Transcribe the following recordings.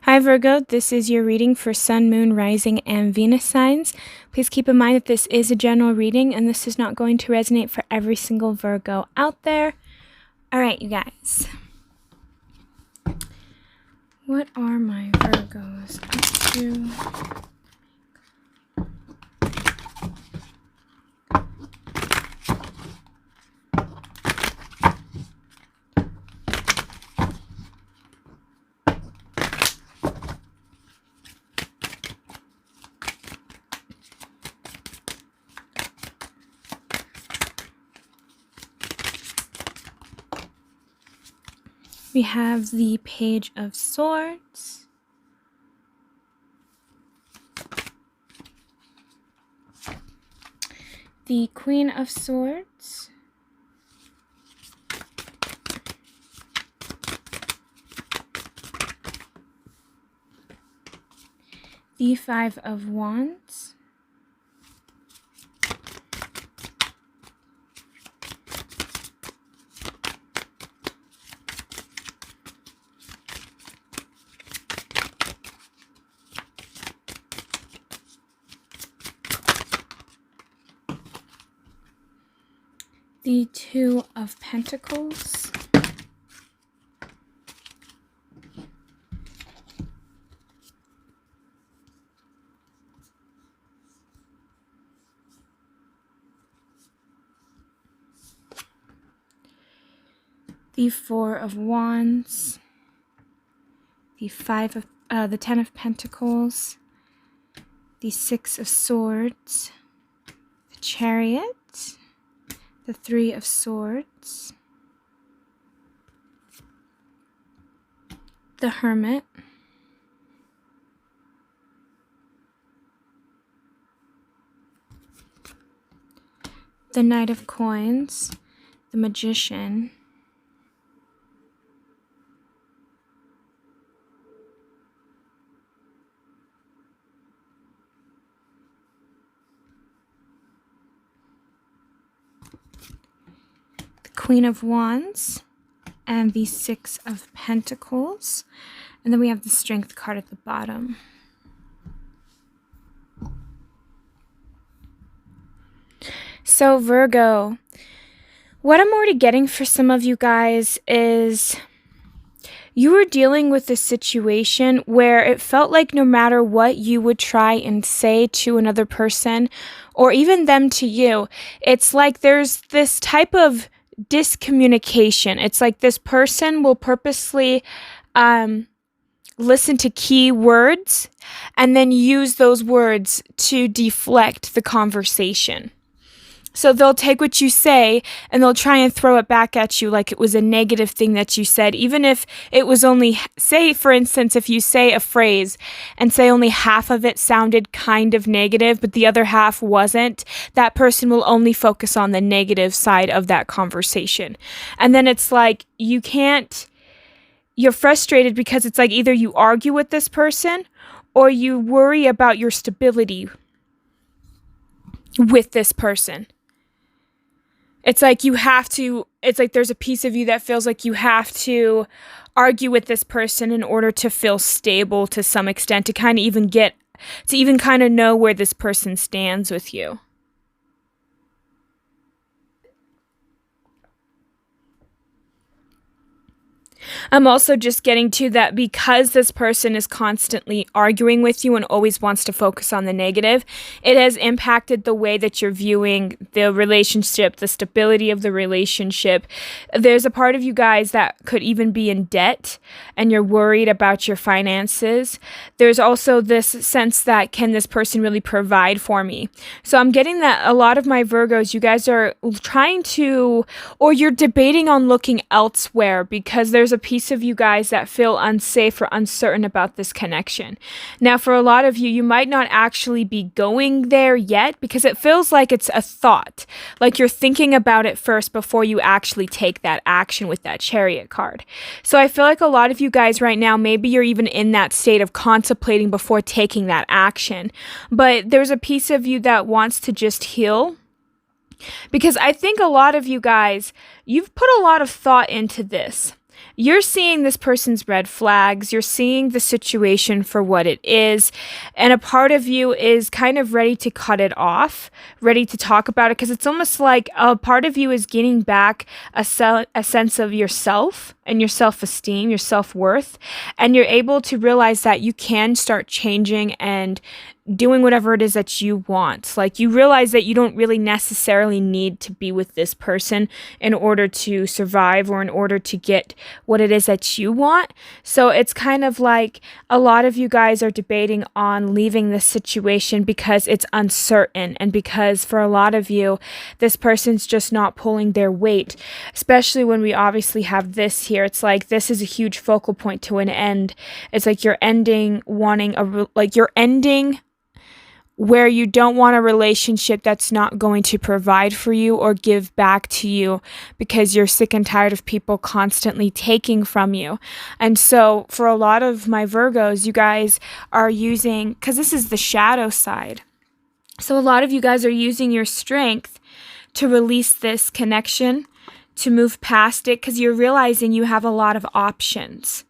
Hi Virgo, this is your reading for Sun, Moon, Rising, and Venus signs. Please keep in mind that this is a general reading and this is not going to resonate for every single Virgo out there. All right, you guys. What are my Virgos up to? We have the Page of Swords, the Queen of Swords, the Five of Wands, the Two of Pentacles, the Four of Wands, the Ten of Pentacles, the Six of Swords, the Chariot, the Three of Swords, the Hermit, the Knight of Coins, the Magician, Queen of Wands, and the Six of Pentacles. And then we have the Strength card at the bottom. So Virgo, what I'm already getting for some of you guys is you were dealing with a situation where it felt like no matter what you would try and say to another person, or even them to you, it's like there's this type of discommunication. It's like this person will purposely listen to key words and then use those words to deflect the conversation. So they'll take what you say and they'll try and throw it back at you like it was a negative thing that you said, even if it was only, say, for instance, if you say a phrase and say only half of it sounded kind of negative, but the other half wasn't, that person will only focus on the negative side of that conversation. And then it's like you're frustrated because it's like either you argue with this person or you worry about your stability with this person. It's like it's like there's a piece of you that feels like you have to argue with this person in order to feel stable to some extent, to kind of know where this person stands with you. I'm also just getting to that because this person is constantly arguing with you and always wants to focus on the negative, it has impacted the way that you're viewing the relationship, the stability of the relationship. There's a part of you guys that could even be in debt and you're worried about your finances. There's also this sense that, can this person really provide for me? So I'm getting that a lot of my Virgos, you guys are trying to, or you're debating on looking elsewhere because there's a piece of you guys that feel unsafe or uncertain about this connection. Now, for a lot of you, you might not actually be going there yet because it feels like it's a thought, like you're thinking about it first before you actually take that action with that Chariot card. So I feel like a lot of you guys right now, maybe you're even in that state of contemplating before taking that action, but there's a piece of you that wants to just heal. Because I think a lot of you guys, you've put a lot of thought into this. you're seeing this person's red flags, you're seeing the situation for what it is, and a part of you is kind of ready to cut it off, ready to talk about it, because it's almost like a part of you is getting back a sense of yourself and your self-esteem, your self-worth, and you're able to realize that you can start changing and doing whatever it is that you want. Like, you realize that you don't really necessarily need to be with this person in order to survive or in order to get what it is that you want. So it's kind of like a lot of you guys are debating on leaving this situation because it's uncertain, and because for a lot of you, this person's just not pulling their weight, especially when we obviously have this here. It's like this is a huge focal point to an end. It's like you're ending you're ending where you don't want a relationship that's not going to provide for you or give back to you, because you're sick and tired of people constantly taking from you. And so for a lot of my Virgos, you guys are using, because this is the shadow side, so a lot of you guys are using your strength to release this connection, to move past it, because you're realizing you have a lot of options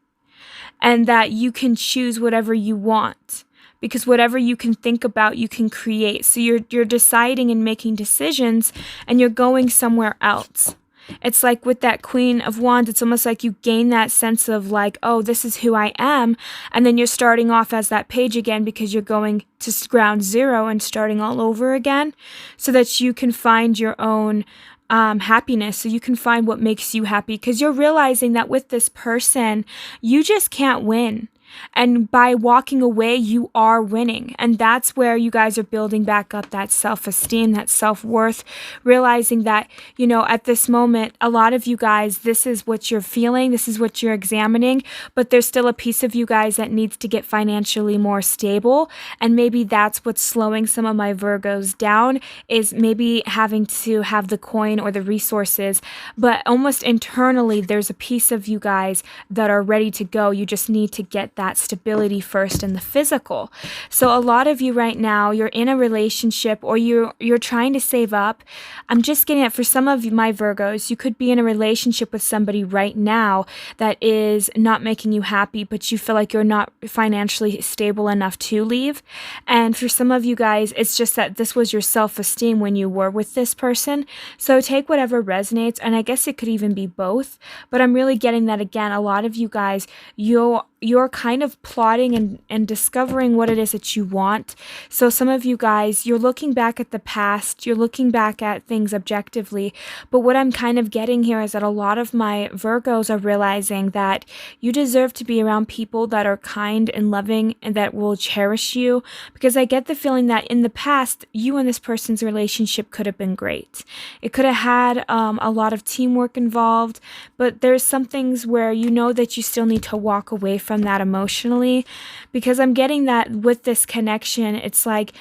and that you can choose whatever you want. Because whatever you can think about, you can create. So you're deciding and making decisions, and you're going somewhere else. It's like with that Queen of Wands, it's almost like you gain that sense of like, oh, this is who I am. And then you're starting off as that page again, because you're going to ground zero and starting all over again, so that you can find your own happiness. So you can find what makes you happy, because you're realizing that with this person, you just can't win. And by walking away, you are winning. And that's where you guys are building back up that self-esteem, that self-worth, realizing that, at this moment, a lot of you guys, this is what you're feeling, this is what you're examining, but there's still a piece of you guys that needs to get financially more stable. And maybe that's what's slowing some of my Virgos down, is maybe having to have the coin or the resources, but almost internally, there's a piece of you guys that are ready to go. You just need to get that stability first in the physical. So a lot of you right now, you're in a relationship, or you're trying to save up. I'm just getting it for some of you, my Virgos, you could be in a relationship with somebody right now that is not making you happy, but you feel like you're not financially stable enough to leave. And for some of you guys, it's just that this was your self-esteem when you were with this person. So take whatever resonates, and I guess it could even be both, but I'm really getting that again. A lot of you guys, you're kind of plotting and discovering what it is that you want. So some of you guys, you're looking back at the past, you're looking back at things objectively, but what I'm kind of getting here is that a lot of my Virgos are realizing that you deserve to be around people that are kind and loving and that will cherish you, because I get the feeling that in the past, you and this person's relationship could have been great. It could have had a lot of teamwork involved, but there's some things where that you still need to walk away from that emotionally, because I'm getting that with this connection, it's like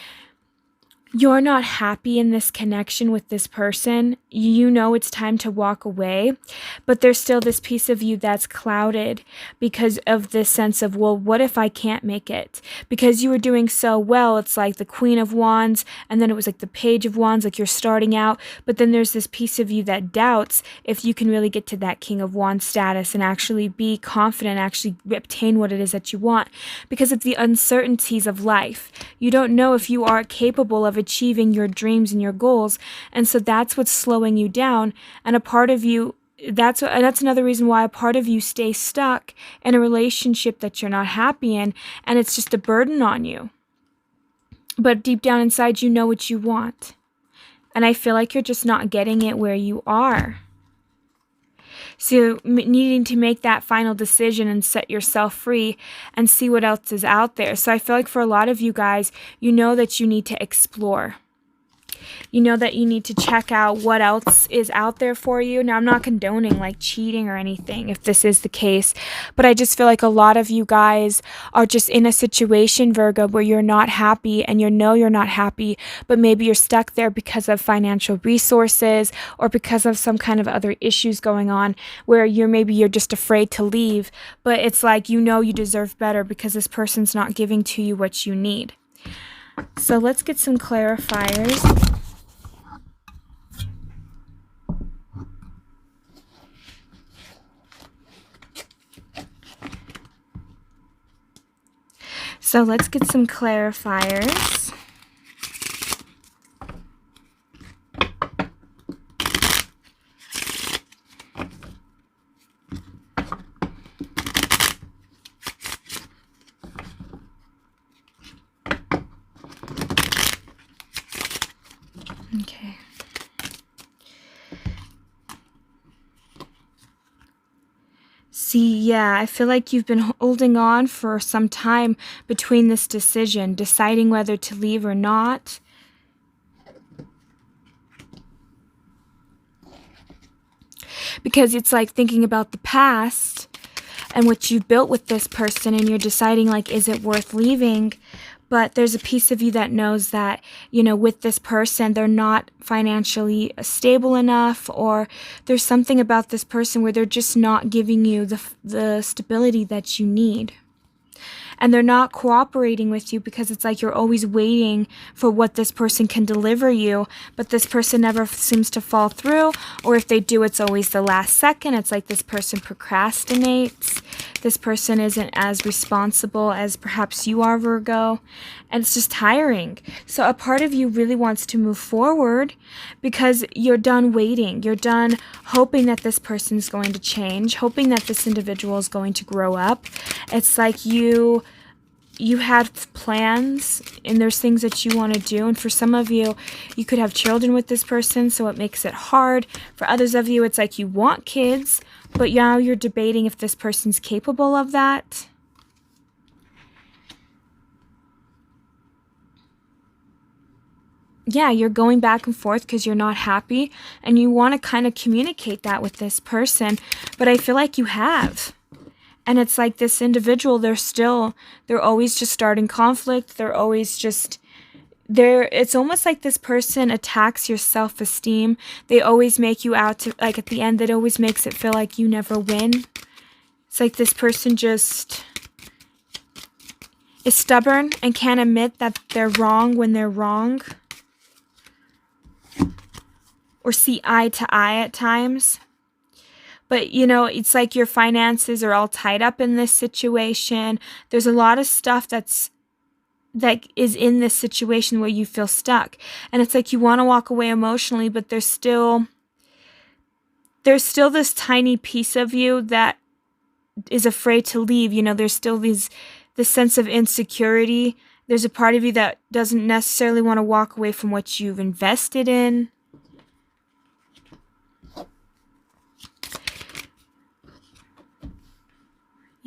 you're not happy in this connection with this person. It's time to walk away, but there's still this piece of you that's clouded because of this sense of, well, what if I can't make it? Because you were doing so well. It's like the Queen of Wands, and then it was like the Page of Wands, like you're starting out, but then there's this piece of you that doubts if you can really get to that King of Wands status and actually be confident, actually obtain what it is that you want, because of the uncertainties of life. You don't know if you are capable of achieving your dreams and your goals, and so that's what's slowing you down. And a part of you, that's another reason why a part of you stays stuck in a relationship that you're not happy in, and it's just a burden on you. But deep down inside, you know what you want, and I feel like you're just not getting it where you are. So needing to make that final decision and set yourself free and see what else is out there. So I feel like for a lot of you guys, that you need to explore. That you need to check out what else is out there for you. Now, I'm not condoning like cheating or anything if this is the case, but I just feel like a lot of you guys are just in a situation, Virgo, where you're not happy, and you're not happy, but maybe you're stuck there because of financial resources or because of some kind of other issues going on where you're just afraid to leave, but it's like you deserve better because this person's not giving to you what you need. So let's get some clarifiers. So let's get some clarifiers. Okay. See, yeah, I feel like you've been holding on for some time between this decision, deciding whether to leave or not. Because it's like thinking about the past and what you've built with this person, and you're deciding, like, is it worth leaving? But there's a piece of you that knows that, you know, with this person, they're not financially stable enough, or there's something about this person where they're just not giving you the stability that you need. And they're not cooperating with you because it's like you're always waiting for what this person can deliver you, but this person never seems to fall through, or if they do, it's always the last second. It's like this person procrastinates. This person isn't as responsible as perhaps you are, Virgo, and it's just tiring. So a part of you really wants to move forward because you're done waiting. You're done hoping that this person's going to change, hoping that this individual is going to grow up. It's like you had plans and there's things that you want to do, and for some of you, you could have children with this person, so it makes it hard. For others of you, it's like you want kids, but now you're debating if this person's capable of that. Yeah, you're going back and forth because you're not happy, and you want to kind of communicate that with this person, but I feel like you have. And it's like this individual, they're always just starting conflict. They're always just, it's almost like this person attacks your self-esteem. They always make you out to, like at the end, that always makes it feel like you never win. It's like this person just is stubborn and can't admit that they're wrong when they're wrong. Or see eye to eye at times. But, you know, it's like your finances are all tied up in this situation. There's a lot of stuff that is in this situation where you feel stuck. And it's like you want to walk away emotionally, but there's still this tiny piece of you that is afraid to leave. You know, there's still this sense of insecurity. There's a part of you that doesn't necessarily want to walk away from what you've invested in.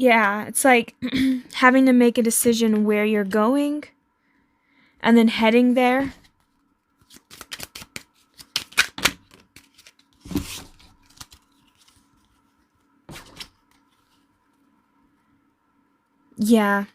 Yeah, it's like having to make a decision where you're going and then heading there. Yeah.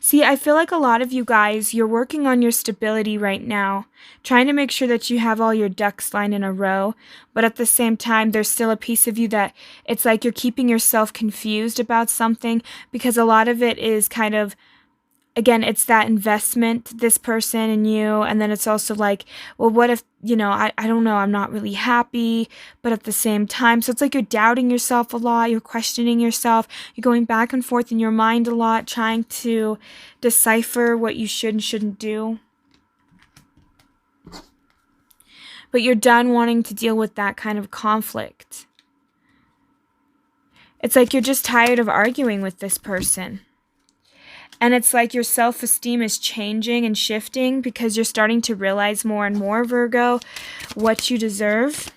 See, I feel like a lot of you guys, you're working on your stability right now, trying to make sure that you have all your ducks lined in a row, but at the same time, there's still a piece of you that it's like you're keeping yourself confused about something, because a lot of it is kind of, again, it's that investment, this person and you, and then it's also like, well, what if, you know, I don't know, I'm not really happy, but at the same time, so it's like you're doubting yourself a lot, you're questioning yourself, you're going back and forth in your mind a lot, trying to decipher what you should and shouldn't do. But you're done wanting to deal with that kind of conflict. It's like you're just tired of arguing with this person. And it's like your self-esteem is changing and shifting because you're starting to realize more and more, Virgo, what you deserve.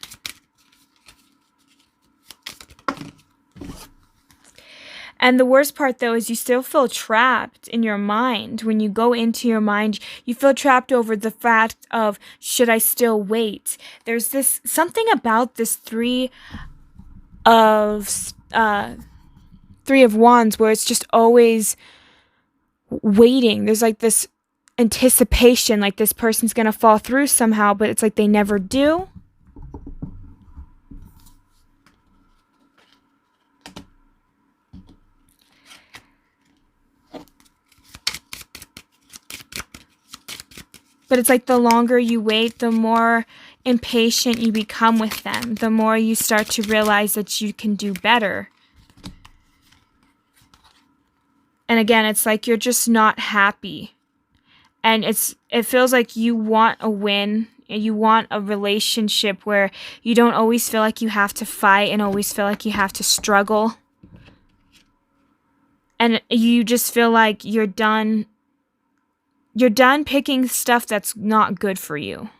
And the worst part, though, is you still feel trapped in your mind. When you go into your mind, you feel trapped over the fact of, should I still wait? There's this something about this three of wands where it's just always waiting. There's like this anticipation, like this person's gonna fall through somehow, but it's like they never do. But it's like the longer you wait, the more impatient you become with them, the more you start to realize that you can do better. And again, it's like you're just not happy. And it feels like you want a win. You want a relationship where you don't always feel like you have to fight and always feel like you have to struggle. And you just feel like you're done picking stuff that's not good for you.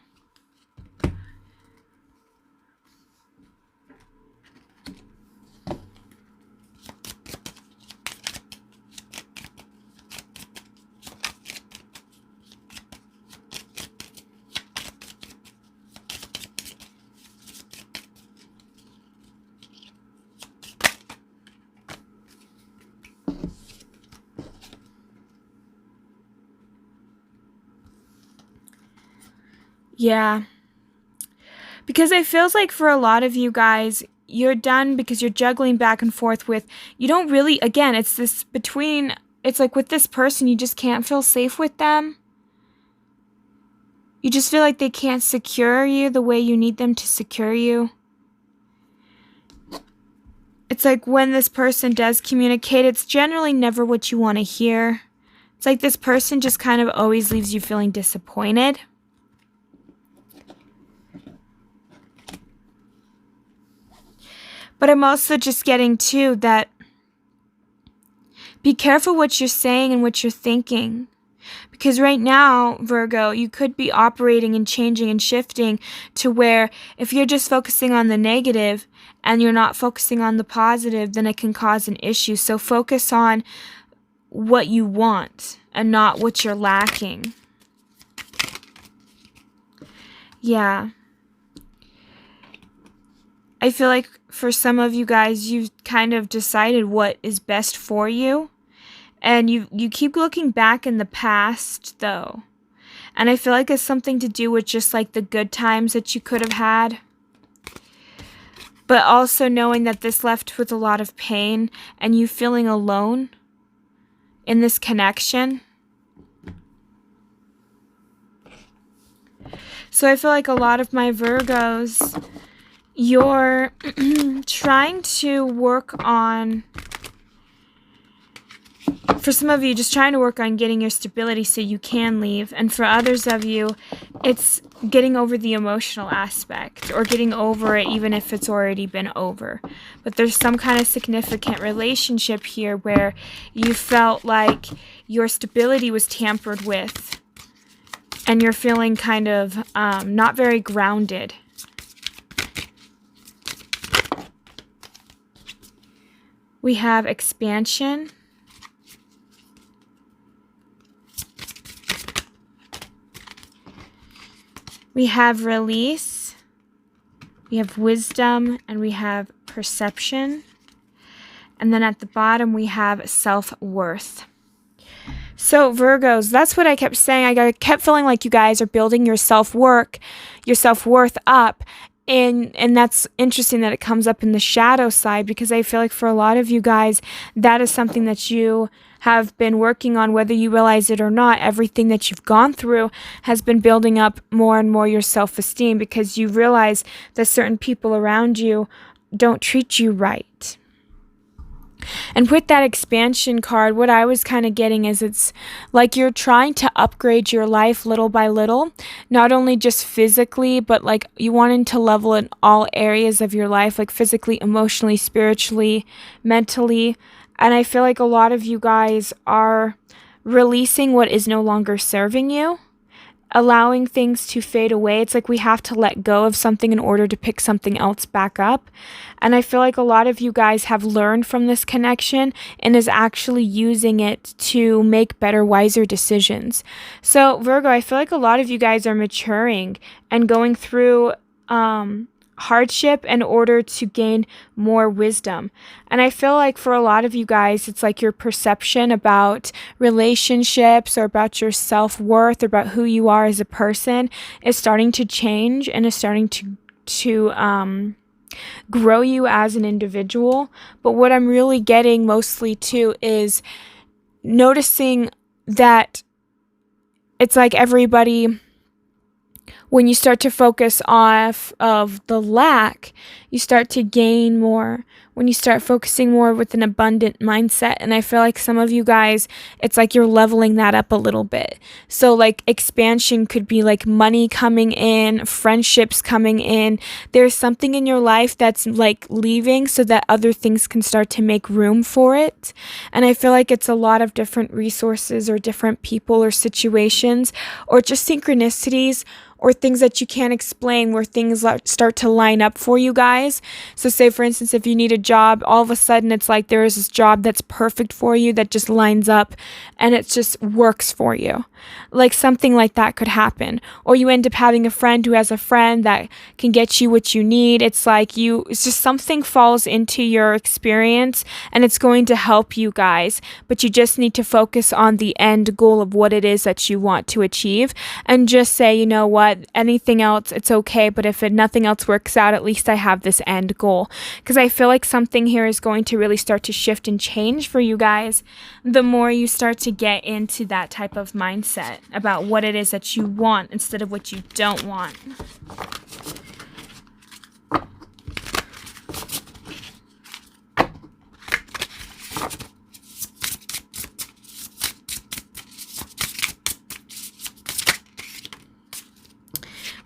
Yeah. Because it feels like for a lot of you guys, you're done because you're juggling back and forth with, you don't really, again, it's like with this person, you just can't feel safe with them. You just feel like they can't secure you the way you need them to secure you. It's like when this person does communicate, it's generally never what you want to hear. It's like this person just kind of always leaves you feeling disappointed. But I'm also just getting too that be careful what you're saying and what you're thinking. Because right now, Virgo, you could be operating and changing and shifting to where if you're just focusing on the negative and you're not focusing on the positive, then it can cause an issue. So focus on what you want and not what you're lacking. Yeah. I feel like for some of you guys, you've kind of decided what is best for you. And you keep looking back in the past, though. And I feel like it's something to do with just like the good times that you could have had. But also knowing that this left with a lot of pain and you feeling alone in this connection. So I feel like a lot of my Virgos, you're trying to work on, for some of you, just trying to work on getting your stability so you can leave. And for others of you, it's getting over the emotional aspect or getting over it even if it's already been over. But there's some kind of significant relationship here where you felt like your stability was tampered with and you're feeling kind of not very grounded. We have expansion. We have release. We have wisdom, and we have perception. And then at the bottom, we have self-worth. So Virgos, that's what I kept saying. I kept feeling like you guys are building your self-worth up. And that's interesting that it comes up in the shadow side, because I feel like for a lot of you guys, that is something that you have been working on, whether you realize it or not. Everything that you've gone through has been building up more and more your self-esteem, because you realize that certain people around you don't treat you right. And with that expansion card, what I was kind of getting is it's like you're trying to upgrade your life little by little, not only just physically, but like you wanting to level in all areas of your life, like physically, emotionally, spiritually, mentally. And I feel like a lot of you guys are releasing what is no longer serving you, allowing things to fade away. It's like we have to let go of something in order to pick something else back up. And I feel like a lot of you guys have learned from this connection and is actually using it to make better, wiser decisions. So Virgo, I feel like a lot of you guys are maturing and going through hardship in order to gain more wisdom. And I feel like for a lot of you guys, it's like your perception about relationships or about your self-worth or about who you are as a person is starting to change and is starting to grow you as an individual. But what I'm really getting mostly too is noticing that it's like everybody When you start to focus off of the lack, you start to gain more. When you start focusing more with an abundant mindset. And I feel like some of you guys, it's like you're leveling that up a little bit. So like expansion could be like money coming in, friendships coming in. There's something in your life that's like leaving so that other things can start to make room for it. And I feel like it's a lot of different resources or different people or situations or just synchronicities or things that you can't explain where things start to line up for you guys. So say, for instance, if you need a job, all of a sudden it's like there is this job that's perfect for you that just lines up and it just works for you. Like something like that could happen. Or you end up having a friend who has a friend that can get you what you need. It's like it's just something falls into your experience and it's going to help you guys. But you just need to focus on the end goal of what it is that you want to achieve and just say, you know what? Anything else, it's okay, but if nothing else works out, at least I have this end goal. Because I feel like something here is going to really start to shift and change for you guys the more you start to get into that type of mindset about what it is that you want instead of what you don't want.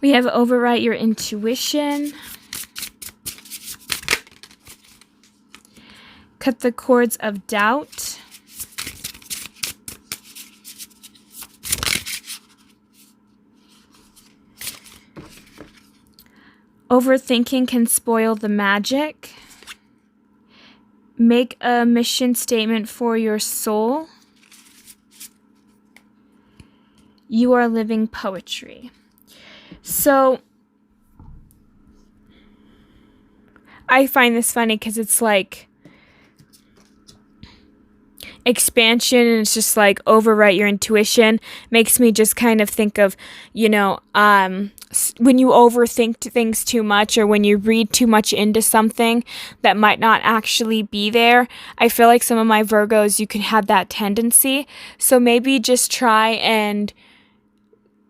We have overwrite your intuition. Cut the cords of doubt. Overthinking can spoil the magic. Make a mission statement for your soul. You are living poetry. So I find this funny because it's like expansion and it's just like overwrite your intuition makes me just kind of think of, when you overthink things too much or when you read too much into something that might not actually be there. I feel like some of my Virgos, you can have that tendency. So maybe just try and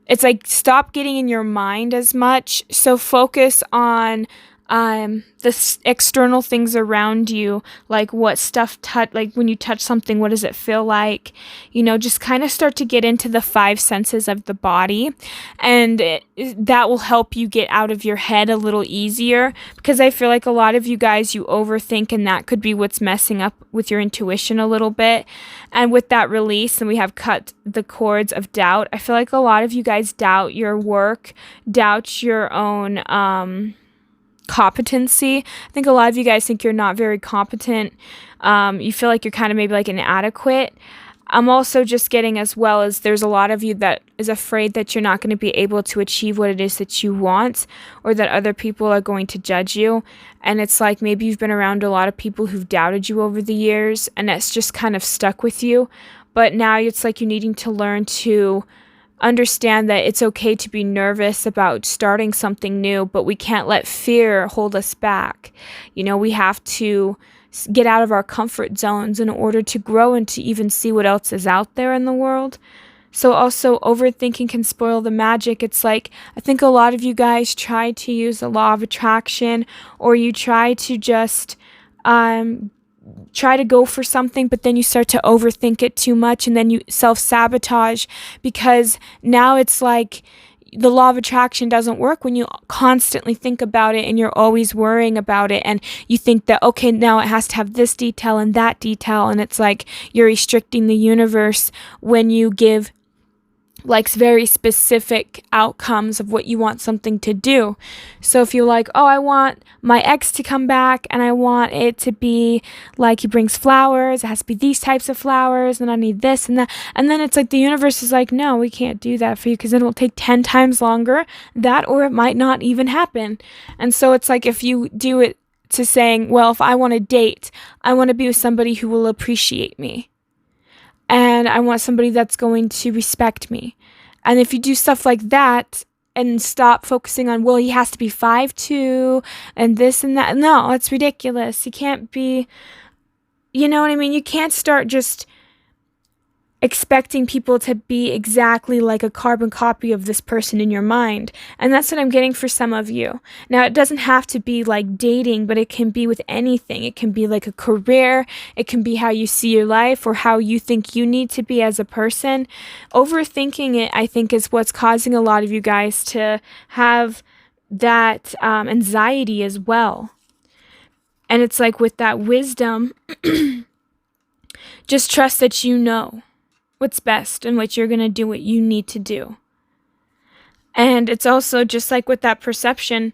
it's like stop getting in your mind as much. So focus on the external things around you, like what stuff like when you touch something, what does it feel like? Just kind of start to get into the 5 senses of the body, and that will help you get out of your head a little easier, because I feel like a lot of you guys, you overthink, and that could be what's messing up with your intuition a little bit. And with that release, and we have cut the cords of doubt, I feel like a lot of you guys doubt your work, doubt your own competency. I think a lot of you guys think you're not very competent. You feel like you're kind of maybe like inadequate. I'm also just getting as well as there's a lot of you that is afraid that you're not going to be able to achieve what it is that you want, or that other people are going to judge you. And it's like maybe you've been around a lot of people who've doubted you over the years, and that's just kind of stuck with you. But now it's like you're needing to learn to understand that it's okay to be nervous about starting something new, but we can't let fear hold us back. We have to get out of our comfort zones in order to grow and to even see what else is out there in the world. So also, overthinking can spoil the magic. It's like, I think a lot of you guys try to use the law of attraction, or you try to just try to go for something, but then you start to overthink it too much, and then you self-sabotage, because now it's like the law of attraction doesn't work when you constantly think about it and you're always worrying about it, and you think that, okay, now it has to have this detail and that detail, and it's like you're restricting the universe when you give like very specific outcomes of what you want something to do. So if you're like, oh, I want my ex to come back, and I want it to be like he brings flowers, it has to be these types of flowers, and I need this and that, and then it's like the universe is like, no, we can't do that for you, because then it will take 10 times longer, that, or it might not even happen. And so it's like, if you do it to saying, well, if I want to date, I want to be with somebody who will appreciate me, and I want somebody that's going to respect me. And if you do stuff like that and stop focusing on, well, he has to be 5'2" and this and that. No, it's ridiculous. He can't be, you know what I mean? You can't start just expecting people to be exactly like a carbon copy of this person in your mind. And that's what I'm getting for some of you. Now, it doesn't have to be like dating, but it can be with anything. It can be like a career. It can be how you see your life or how you think you need to be as a person. Overthinking it, I think, is what's causing a lot of you guys to have that anxiety as well. And it's like with that wisdom, just trust that you know what's best and what you're going to do, what you need to do. And it's also just like with that perception,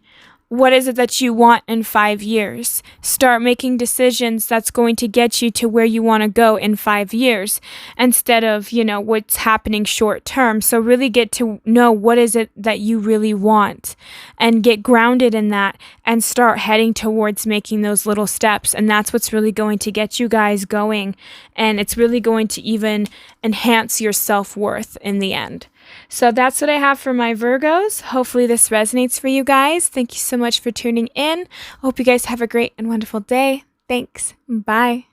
what is it that you want in 5 years? Start making decisions that's going to get you to where you want to go in 5 years instead of, what's happening short term. So really get to know what is it that you really want and get grounded in that and start heading towards making those little steps. And that's what's really going to get you guys going. And it's really going to even enhance your self-worth in the end. So that's what I have for my Virgos. Hopefully this resonates for you guys. Thank you so much for tuning in. I hope you guys have a great and wonderful day. Thanks. Bye.